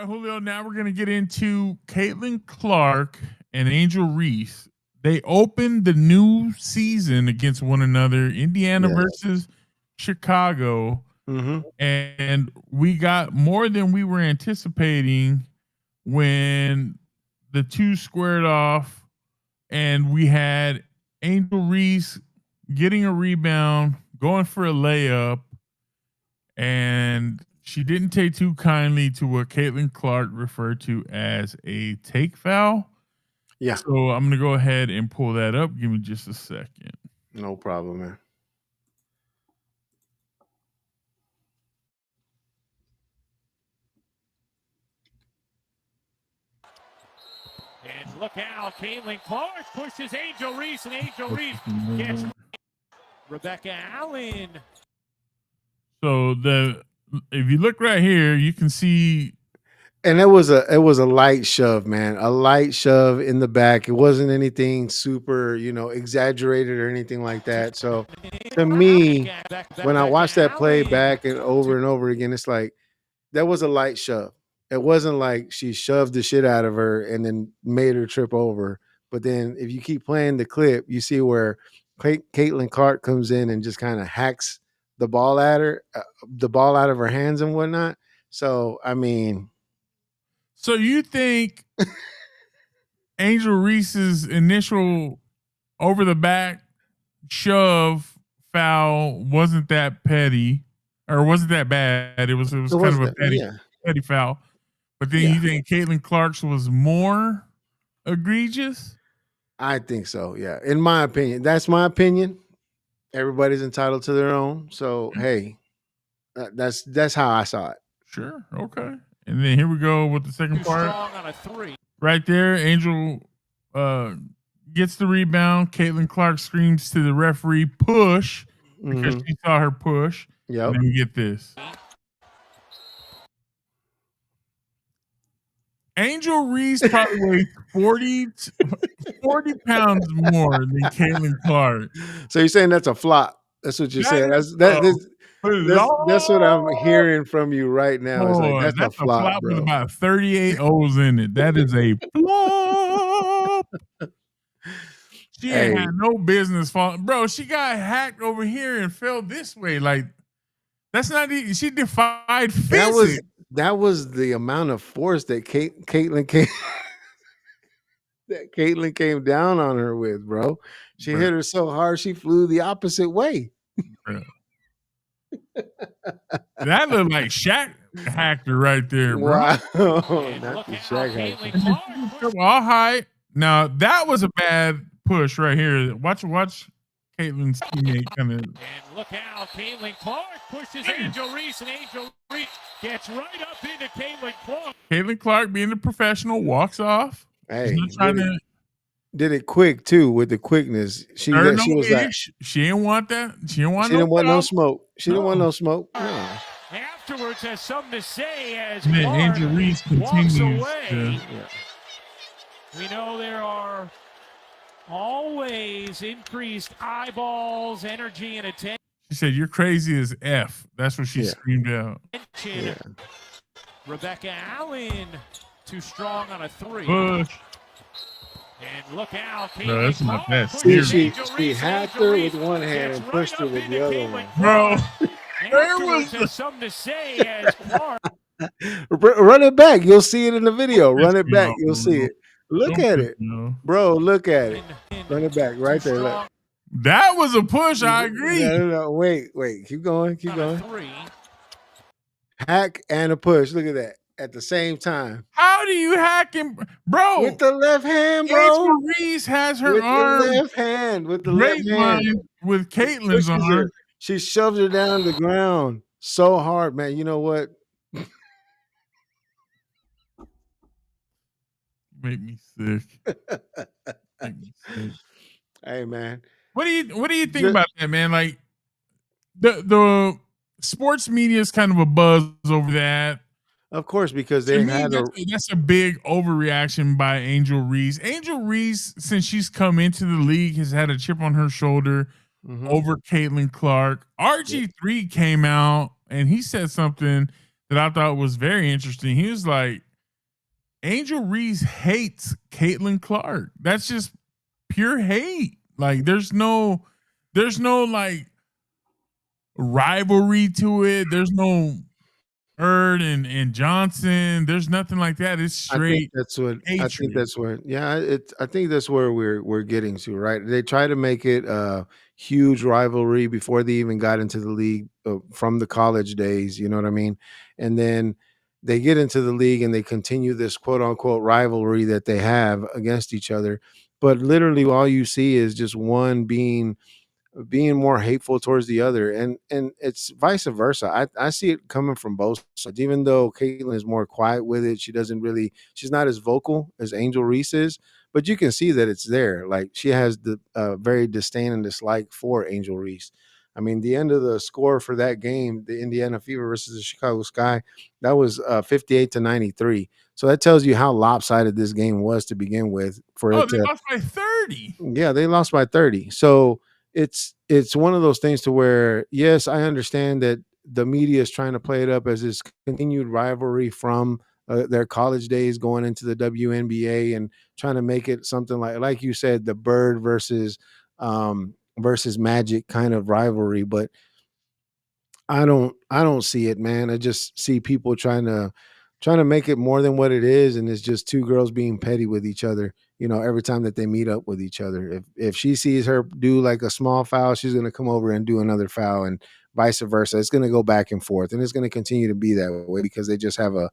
right, Julio. Now we're gonna get into Caitlin Clark and Angel Reese. They opened the new season against one another, Indiana Yeah. versus Chicago, Mm-hmm. and we got more than we were anticipating when the two squared off, and we had Angel Reese getting a rebound, going for a layup, and she didn't take too kindly to what Caitlin Clark referred to as a take foul. Yeah. So I'm gonna go ahead and pull that up. Give me just a second. No problem, man. And look out, Caitlin Clark pushes Angel Reese, and Angel Reese gets Rebecca Allen. So if you look right here, you can see. And it was a light shove, man. A light shove in the back. It wasn't anything super, exaggerated or anything like that. So to me, when I watched that play back and over again, it's like that was a light shove. It wasn't like she shoved the shit out of her and then made her trip over. But then if you keep playing the clip, you see where Caitlin Clark comes in and just kind of hacks the ball at her, the ball out of her hands and whatnot. So I mean, So you think Angel Reese's initial over the back shove foul wasn't that petty, or wasn't that bad? It was it kind was of a the yeah. petty foul. But then Yeah, you think Caitlin Clark's was more egregious? I think so. Yeah, in my opinion, that's my opinion. Everybody's entitled to their own. So hey, that's how I saw it. Sure. Okay. And then here we go with the second Too part. strong on a three. Right there, Angel uh, gets the rebound. Caitlin Clark screams to the referee, push, because Mm-hmm. she saw her push. And Yep. then we get this. Angel Reese probably weighs 40 pounds more than Caitlin Clark. So you're saying that's a flop? That's what you're That saying. is That's what I'm flop. hearing from you right now. It's like Boy, that's a that's a flop, flop with bro. about 38 O's in it. That is a flop. She ain't Hey, had no business falling. Bro, she got hacked over here and fell this way. Like, that's not even, she defied that physics. was the amount of force that Caitlin came that Caitlin came down on her with, bro. She Bruh, hit her so hard she flew the opposite way. bruh. That looked like Shaq hacked her right there, bro. Wow, And not look the out, Shaq Caitlin hack. Clark. All high. Now, that was a bad push right here. Watch Caitlin's teammate kind of. And look out, Caitlin Clark pushes Angel Reese, and Angel Reese gets right up into Caitlin Clark. Caitlin Clark, being a professional, walks off. She's Hey, not trying to did it quick too with the quickness. She stir no she was like ish. She didn't want that. She didn't want she no didn't want no problem. smoke. She didn't want No. no smoke. No. Afterwards has something to say as And then Clark Angel Reese walks continues away. to. We know there are always increased eyeballs, energy, and attention. She said, "You're crazy as F." That's what she screamed out. Yeah. Rebecca Allen, too strong on a three. Push. And look out, Bro, that's not that See, serious. she hacked her with one hand and pushed her with the other one. Bro, there Afterwards was has something to say as Clark. Run it back. You'll see it in the video. Run it back. off, You'll see bro. it. Look Don't at piss it. me off. Bro, look at it. Run it back right there. Look. That was a push. I agree. No. Wait. Keep going. Keep going. Three. Hack and a push. Look at that. At the same time. How do you hack him, bro? With the left hand, bro. Angel Reese has her With arm the left hand. With the left hand. with Caitlin's Pushes arm. her. She shoves her down the ground so hard, man. You know what? Make me sick. Make me sick. Hey, man. What do you think about that, man? Like the sports media is kind of a buzz over that. Of course, because To they me, had that's a big overreaction by Angel Reese. Angel Reese, since she's come into the league, has had a chip on her shoulder over Caitlin Clark. RG3 came out and he said something that I thought was very interesting. He was like, Angel Reese hates Caitlin Clark. That's just pure hate. Like there's no like rivalry to it. There's no Bird and Johnson. There's nothing like that. It's straight I think hatred. that's where yeah, I think that's where we're getting to, right? They try to make it a huge rivalry before they even got into the league from the college days, you know what I mean? And then they get into the league and they continue this quote unquote rivalry that they have against each other. But literally all you see is just one being more hateful towards the other, and it's vice versa. I see it coming from both sides. Even though Caitlyn is more quiet with it, she's not as vocal as Angel Reese is, but you can see that it's there. Like she has the very disdain and dislike for Angel Reese. I mean, the end of the score for that game, the Indiana Fever versus the Chicago Sky, that was 58-93. So that tells you how lopsided this game was to begin with. For Oh, it they to lost by 30. Yeah, they lost by 30. So it's one of those things to where, yes, I understand that the media is trying to play it up as this continued rivalry from their college days going into the WNBA and trying to make it something like you said, the Bird versus Magic kind of rivalry. But I don't see it, man. I just see people trying to make it more than what it is, and it's just two girls being petty with each other, every time that they meet up with each other. If she sees her do like a small foul, she's gonna come over and do another foul, and vice versa. It's gonna go back and forth, and it's gonna continue to be that way because they just have a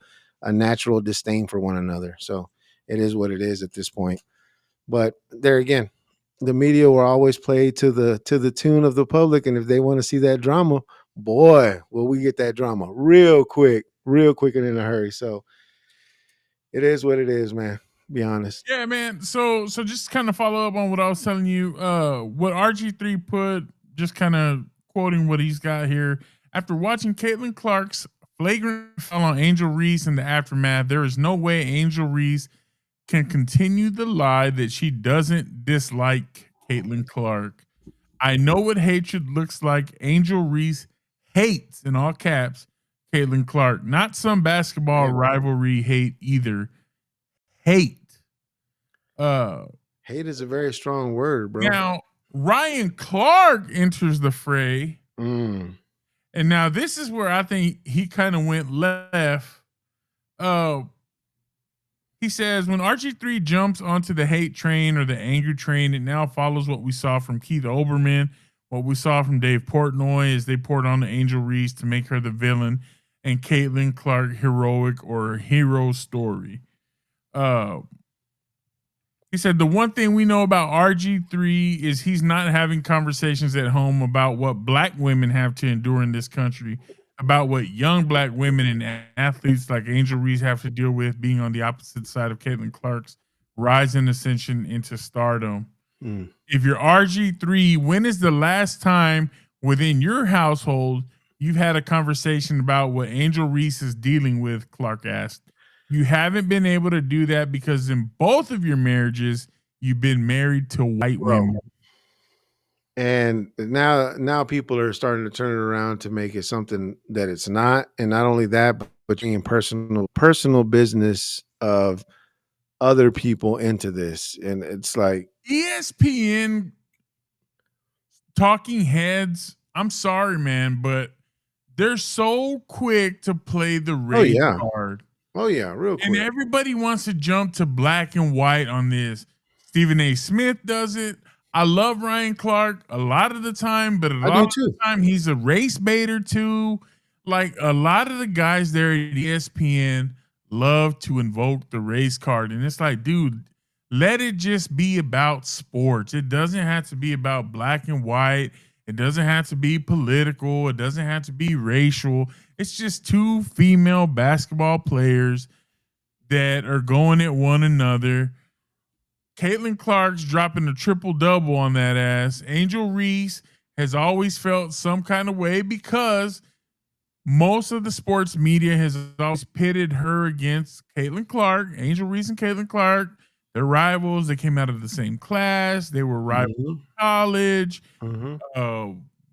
natural disdain for one another. So it is what it is at this point. But there again, the media will always play to the tune of the public, and if they want to see that drama, boy, will we get that drama real quick and in a hurry. So it is what it is, man. Be honest. Yeah, man. So just kind of follow up on what I was telling you. What RG3 put, just kind of quoting what he's got here. After watching Caitlin Clark's flagrant foul on Angel Reese in the aftermath, there is no way Angel Reese can continue the lie that she doesn't dislike Caitlin Clark. I know what hatred looks like. Angel Reese hates, in all caps, Caitlin Clark. Not some basketball Damn. rivalry hate either. Hate. Uh, Hate is a very strong word, bro. Now Ryan Clark enters the fray, Mm. and now this is where I think he kind of went left. Uh, he says when RG3 jumps onto the hate train or the anger train, it now follows what we saw from Keith Olbermann, what we saw from Dave Portnoy as they poured on the Angel Reese to make her the villain, and Caitlin Clark heroic or hero story. He said the one thing we know about RG3 is he's not having conversations at home about what black women have to endure in this country, about what young black women and athletes like Angel Reese have to deal with being on the opposite side of Caitlin Clark's rise and ascension into stardom. Mm. If you're RG3, when is the last time within your household you've had a conversation about what Angel Reese is dealing with? Clark asked. You haven't been able to do that because in both of your marriages, you've been married to white Bro. women. And now people are starting to turn it around to make it something that it's not. And not only that, but bringing personal business of other people into this. And it's like ESPN talking heads, I'm sorry, man, but they're so quick to play the race card. Oh yeah, real quick. And everybody wants to jump to black and white on this. Stephen A. Smith does it. I love Ryan Clark a lot of the time, but a lot of the time he's a race baiter too. Like a lot of the guys there at ESPN love to invoke the race card. And it's like, dude, let it just be about sports. It doesn't have to be about black and white. It doesn't have to be political. It doesn't have to be racial. It's just two female basketball players that are going at one another. Caitlin Clark's dropping a triple-double on that ass. Angel Reese has always felt some kind of way because most of the sports media has always pitted her against Caitlin Clark. Angel Reese and Caitlin Clark, they're rivals. They came out of the same class. They were rivals in college.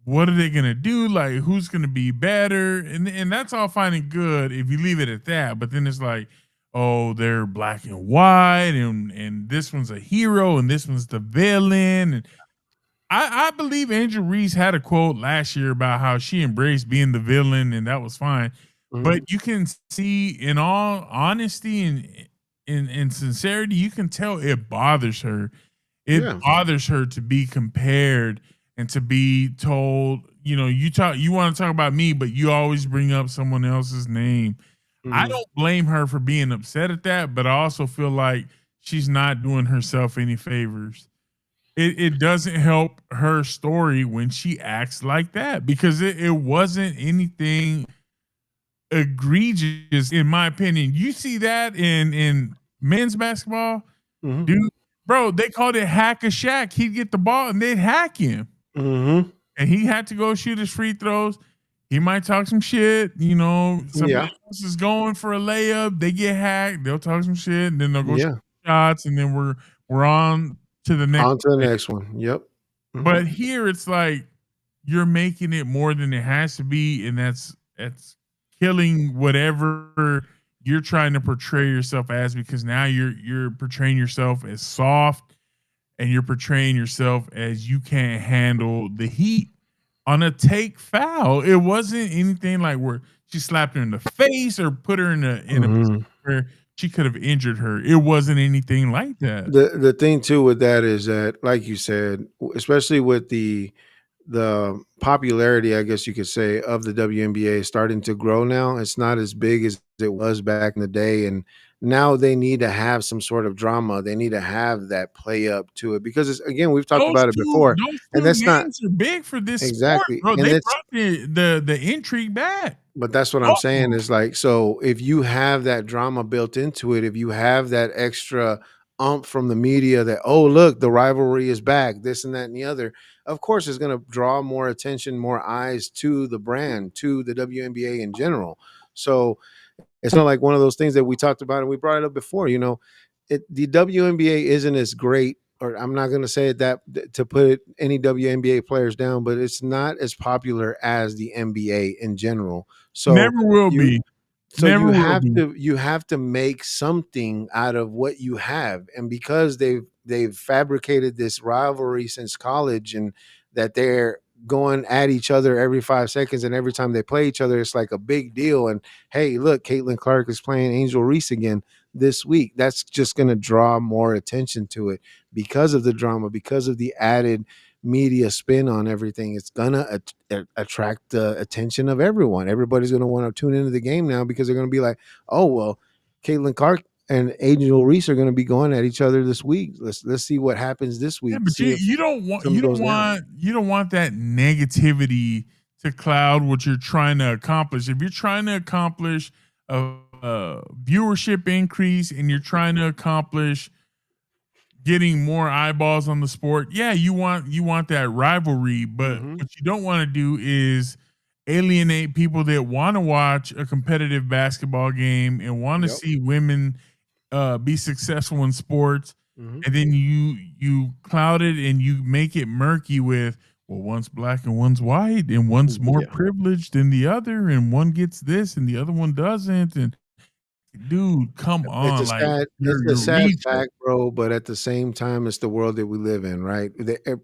What are they gonna do? Like, who's gonna be better? And that's all fine and good if you leave it at that. But then it's like, oh, they're black and white, and this one's a hero and this one's the villain. And I believe Angel Reese had a quote last year about how she embraced being the villain and that was fine. Mhm. But you can see, in all honesty and in sincerity, you can tell it bothers her. It Yeah. bothers her to be compared and to be told, you want to talk about me, but you always bring up someone else's name. I Mhm. don't blame her for being upset at that, but I also feel like she's not doing herself any favors. It doesn't help her story when she acts like that, because it wasn't anything egregious, in my opinion. You see that in men's basketball, Mhm. dude, bro, they called it hack a Shaq. He'd get the ball and they'd hack him, Mhm. and he had to go shoot his free throws. He might talk some shit, somebody Yeah. else is going for a layup, they get hacked, they'll talk some shit, and then they'll go shoot Yeah. shots, and then we're on to the next On to the play. next one. Yep. Mhm. But here it's like you're making it more than it has to be, and that's killing whatever you're trying to portray yourself as, because now you're portraying yourself as soft, and you're portraying yourself as you can't handle the heat on a take foul. It wasn't anything like where she slapped her in the face or put her in a position Mhm. where she could have injured her. It wasn't anything like that. The thing too with that is that, like you said, especially with the popularity, I guess you could say, of the WNBA starting to grow now. It's not as big as it was back in the day, and now they need to have some sort of drama. They need to have that play up to it because it's, again, we've talked Those about it two before, those and two that's not names are big for this sport, exactly, bro. and They it's brought the intrigue back. but that's what I'm Both of saying 'em. is like, so if you have that drama built into it, if you have that extra ump from the media that, oh, look, the rivalry is back, this and that and the other, of course, it's going to draw more attention, more eyes to the brand, to the WNBA in general. So it's not like one of those things that we talked about and we brought it up before. The WNBA isn't as great, or I'm not going to say it that to put any WNBA players down, but it's not as popular as the NBA in general. So Never will you be. so Never you will have be. to make something out of what you have, and because they've fabricated this rivalry since college, and that they're going at each other every 5 seconds, and every time they play each other, it's like a big deal. And hey, look, Caitlin Clark is playing Angel Reese again this week. That's just going to draw more attention to it because of the drama, because of the added media spin on everything. It's gonna attract the attention of everyone. Everybody's gonna want to tune into the game now because they're gonna be like, oh well, Caitlin Clark and Angel Reese are gonna be going at each other this week. Let's see what happens this Yeah, week. but See if something goes down. you don't want that negativity to cloud what you're trying to accomplish. If you're trying to accomplish a viewership increase, and you're trying to accomplish getting more eyeballs on the sport, yeah, you want that rivalry, but Mm-hmm. what you don't want to do is alienate people that want to watch a competitive basketball game and want to Yep. see women be successful in sports, Mm-hmm. and then you cloud it and you make it murky with, well, one's black and one's white, and one's more Yeah. privileged than the other, and one gets this and the other one doesn't. And dude, come It's on, a like sad you're it's a you're sad reaching. fact, bro, but at the same time, it's the world that we live in, right?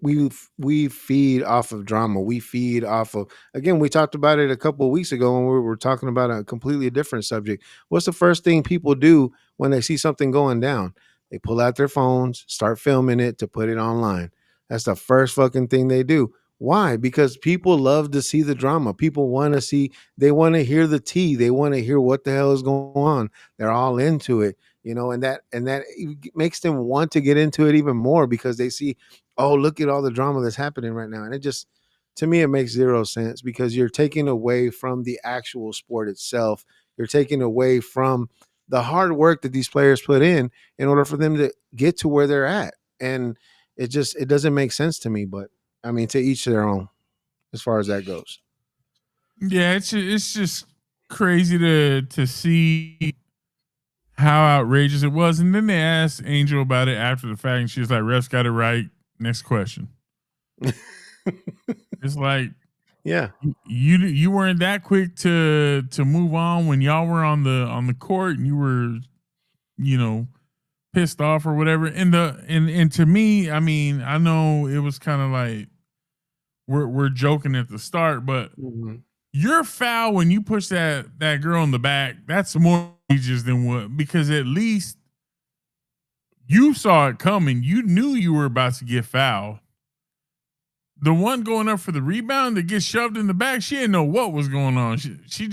We feed off of drama. We feed off of, again, we talked about it a couple of weeks ago when we were talking about a completely different subject. What's the first thing people do when they see something going down? They pull out their phones, start filming it to put it online. That's the first fucking thing they do. Why? Because people love to see the drama. People want to see, they want to hear the tea. They want to hear what the hell is going on. They're all into it, and that makes them want to get into it even more because they see, oh, look at all the drama that's happening right now. And it just, to me, it makes zero sense because you're taking away from the actual sport itself. You're taking away from the hard work that these players put in order for them to get to where they're at. And it doesn't make sense to me, but I mean, to each their own as far as that goes. Yeah, it's just crazy to see how outrageous it was. And then they asked Angel about it after the fact, and she was like, "Refs got it right. Next question." It's like Yeah. you weren't that quick to move on when y'all were on the court, and you were pissed off or whatever. And to me, I mean, I know it was kind of like we're joking at the start, but Mhm. you're foul when you push that girl in the back. That's more egregious than what, because at least you saw it coming. You knew you were about to get fouled. The one going up for the rebound that gets shoved in the back, she didn't know what was going on. She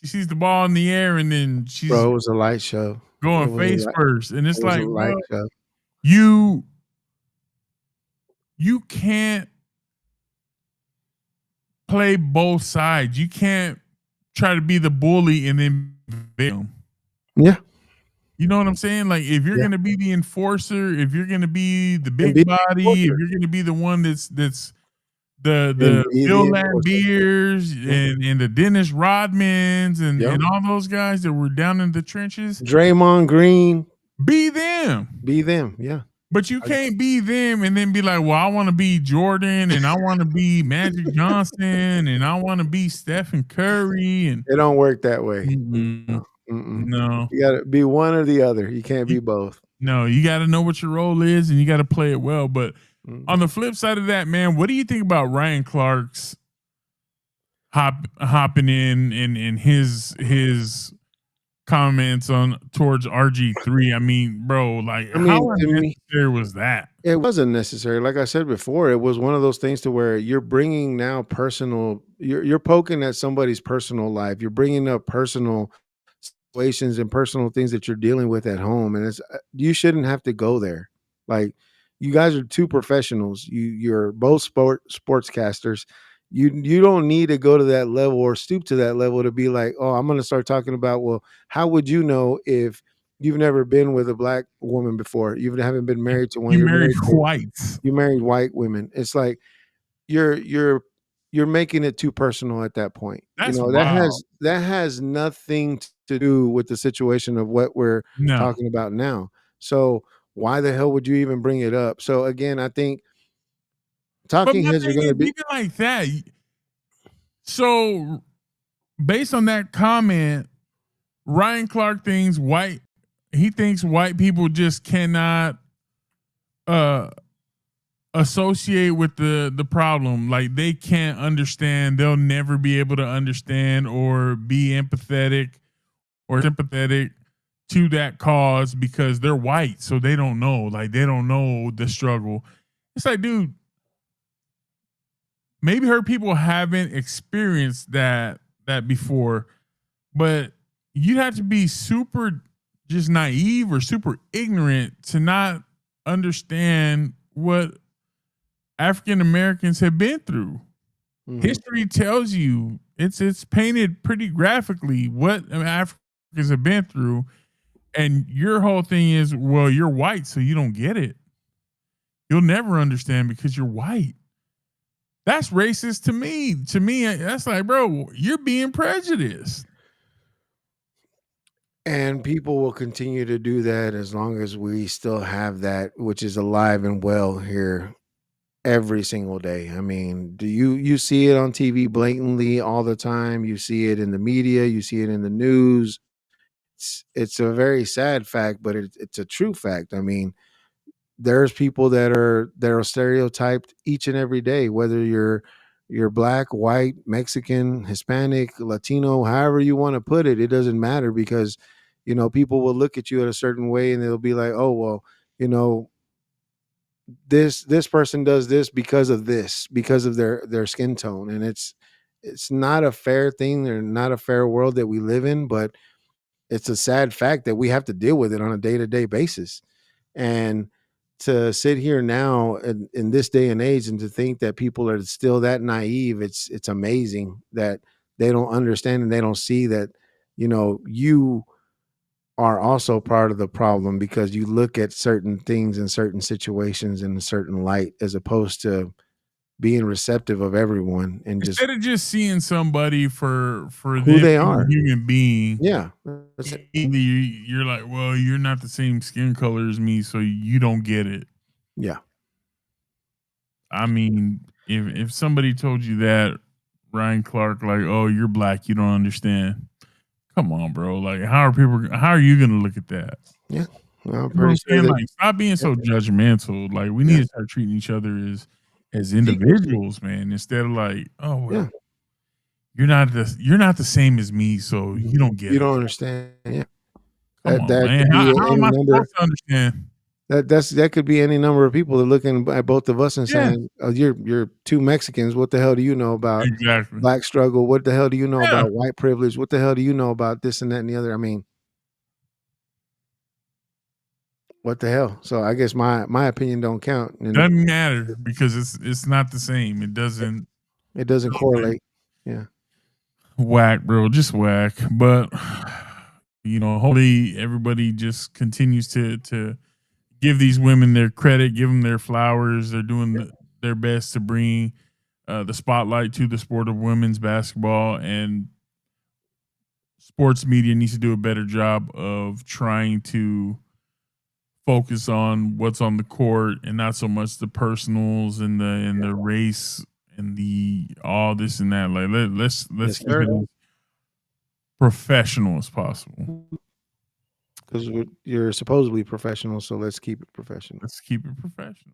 sees the ball in the air and then she's Bro, it was a light show. going face first. And It it's was a like, light bro, show. you can't play both sides. You can't try to be the bully and then victim. Yeah, You know what I'm saying? Like, if you're yeah. gonna be the enforcer, if you're gonna be the And be big the body, if enforcer. you're gonna be the one that's And the be Bill the enforcer. Lambiers Yeah, and the Dennis Rodmans yep. and all those guys that were down in the trenches, Draymond Green, be them. be them. Yeah. But you I can't be them and then be like, well, I want to be Jordan and I want to be Magic Johnson and I want to be Stephen Curry and It don't work that way. mm-mm, No, mm-mm. no. You gotta be one or the other. You can't You, be both. no, you got to know what your role is and you got to play it well. But Mm. on the flip side of that, man, what do you think about Ryan Clark's hopping in and his comments on towards RG3? I mean, bro, like I how mean, to me, unnecessary was that? it wasn't necessary. Like I said before, it was one of those things to where you're bringing now personal. You're poking at somebody's personal life. You're bringing up personal situations and personal things that you're dealing with at home, and it's you shouldn't have to go there. Like you guys are two professionals. You're both sportscasters. You don't need to go to that level or stoop to that level to be like, oh, I'm going to start talking about. Well, how would you know if you've never been with a black woman before? You haven't been married to one. You You're married married to whites. you married white women. It's like you're you're you're making it too personal at that point. You That's know, wild. that has nothing to do with the situation of what we're No. talking about now. So why the hell would you even bring it up? So again, I think But talking my heads are thing going is, to be even like that, so based on that comment, Ryan Clark thinks he thinks white people just cannot uh associate with the problem. Like they can't understand, they'll never be able to understand or be empathetic or sympathetic to that cause because they're white, so they don't know. Like they don't know the struggle. It's like, dude, maybe her people haven't experienced that before, but you have to be super just naive or super ignorant to not understand what African Americans have been through. Mhm. History tells you it's painted pretty graphically what Africans have been through, and your whole thing is, well, you're white, so you don't get it. You'll never understand because you're white. That's racist to me. To me, that's like, bro, you're being prejudiced. and people will continue to do that as long as we still have that, which is alive and well here every single day. I mean, do you see it on TV blatantly all the time? You see it in the media, you see it in the news. It's a very sad fact, but it's a true fact. I mean, there's people that are stereotyped each and every day, whether you're black, white, Mexican, Hispanic, Latino, however you want to put it. It doesn't matter because people will look at you in a certain way and they'll be like, oh well, you know this person does this because of their skin tone, and it's not a fair thing. They're not a fair world that we live in, but it's a sad fact that we have to deal with it on a day-to-day basis. And to sit here now in this day and age and to think that people are still that naive, it's amazing that they don't understand and they don't see that you are also part of the problem because you look at certain things in certain situations in a certain light as opposed to being receptive of everyone and just Instead of just seeing somebody for who them they being a are. human being, Yeah. That's it. you're like, well, you're not the same skin color as me, so you don't get it. Yeah. I mean, if somebody told you that, Ryan Clark, like, oh, you're black, you don't understand. Come on, bro. Like, how are you gonna look at that? Yeah, well, I'm You know what pretty I'm sure saying? that. Like, stop being so judgmental. Like, we need Yeah, to start treating each other as equals. individuals, man, instead of like, oh Yeah, well, you're not the same as me, so you don't get you it. don't understand. Yeah, Come on, that man. could be How am any I number. supposed to understand? That could be any number of people that looking at both of us and Yeah, saying, "Oh, you're two Mexicans. What the hell do you know about exactly. black struggle? What the hell do you know Yeah, about white privilege? What the hell do you know about this and that and the other?" I mean, what the hell? So I guess my opinion don't count, and doesn't matter because it's not the same. It doesn't it doesn't correlate. Yeah, whack, bro. Just whack. But hopefully everybody just continues to give these women their credit, give them their flowers. They're doing their best to bring the spotlight to the sport of women's basketball, and sports media needs to do a better job of trying to focus on what's on the court and not so much the personals and the race and the all this and that. Like let's yes, keep sir. it as professional as possible. Because you're supposedly professional, so let's keep it professional. Let's keep it professional.